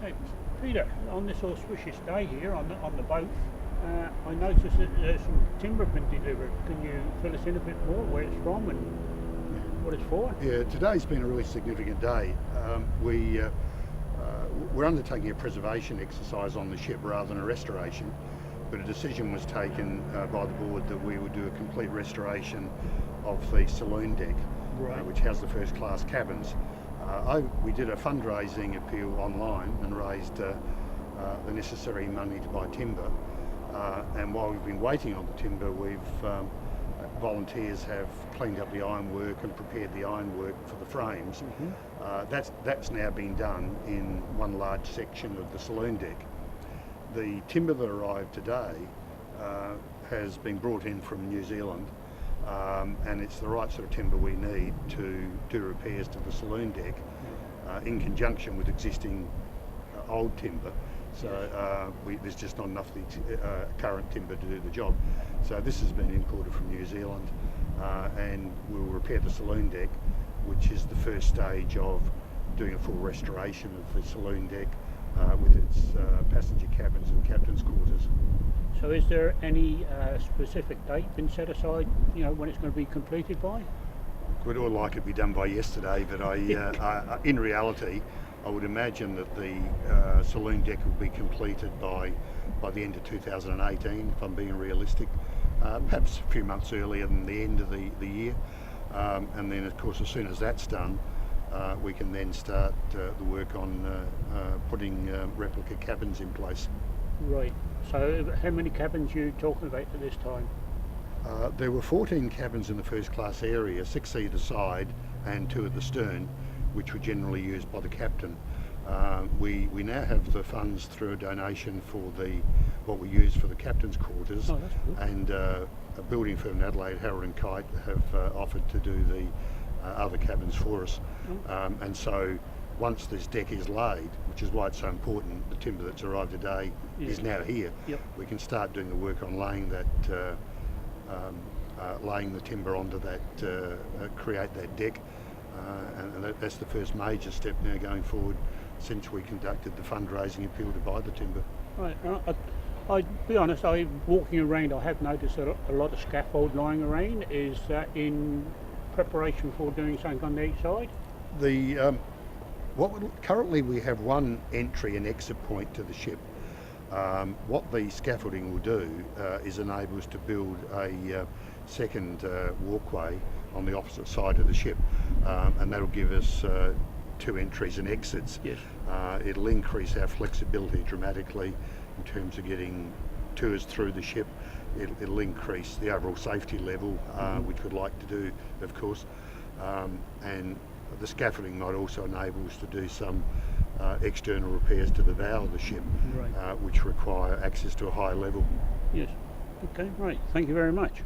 Hey, Peter, on this auspicious day here on the boat, I noticed that there's some timber been delivered. Can you fill us in a bit more where it's from and what it's for? Yeah, today's been a really significant day. We're undertaking a preservation exercise on the ship rather than a restoration, but a decision was taken by the board that we would do a complete restoration of the saloon deck, Right. which has the first class cabins. We did a fundraising appeal online and raised the necessary money to buy timber. And while we've been waiting on the timber, volunteers have cleaned up the ironwork and prepared the ironwork for the frames. That's now been done in one large section of the saloon deck. The timber that arrived today has been brought in from New Zealand, and it's the right sort of timber we need to do repairs to the saloon deck in conjunction with existing old timber. So there's just not enough current timber to do the job. So this has been imported from New Zealand, and we'll repair the saloon deck, which is the first stage of doing a full restoration of the saloon deck with its passenger cabins and captain's quarters. So is there any specific date been set aside, when it's going to be completed by? We'd all like it to be done by yesterday, but in reality, I would imagine that the saloon deck will be completed by the end of 2018, if I'm being realistic. Perhaps a few months earlier than the end of the year. And then, of course, as soon as that's done, we can then start the work on putting replica cabins in place. Right. So how many cabins are you talking about at this time? There were 14 cabins in the first class area, 6 either side and 2 at the stern, which were generally used by the captain. We now have the funds through a donation for what we use for the captain's quarters. Oh, that's good. And a building firm in Adelaide, Harrow and Kite, have offered to do the other cabins for us. And so once this deck is laid, which is why it's so important, the timber that's arrived today is now here. Yep. We can start doing the work on laying that, laying the timber onto that, create that deck. And that's the first major step now going forward since we conducted the fundraising appeal to buy the timber. Right. I'll be honest, walking around, I have noticed a lot of scaffold lying around. Is that in preparation for doing something on the outside? Currently we have one entry and exit point to the ship. What the scaffolding will do is enable us to build a second walkway on the opposite side of the ship, and that'll give us 2 entries and exits. Yes. It'll increase our flexibility dramatically in terms of getting tours through the ship. It'll increase the overall safety level, which we'd like to do, of course, and the scaffolding might also enable us to do some external repairs to the bow of the ship, Right. which require access to a high level. Yes. Okay, right. Thank you very much.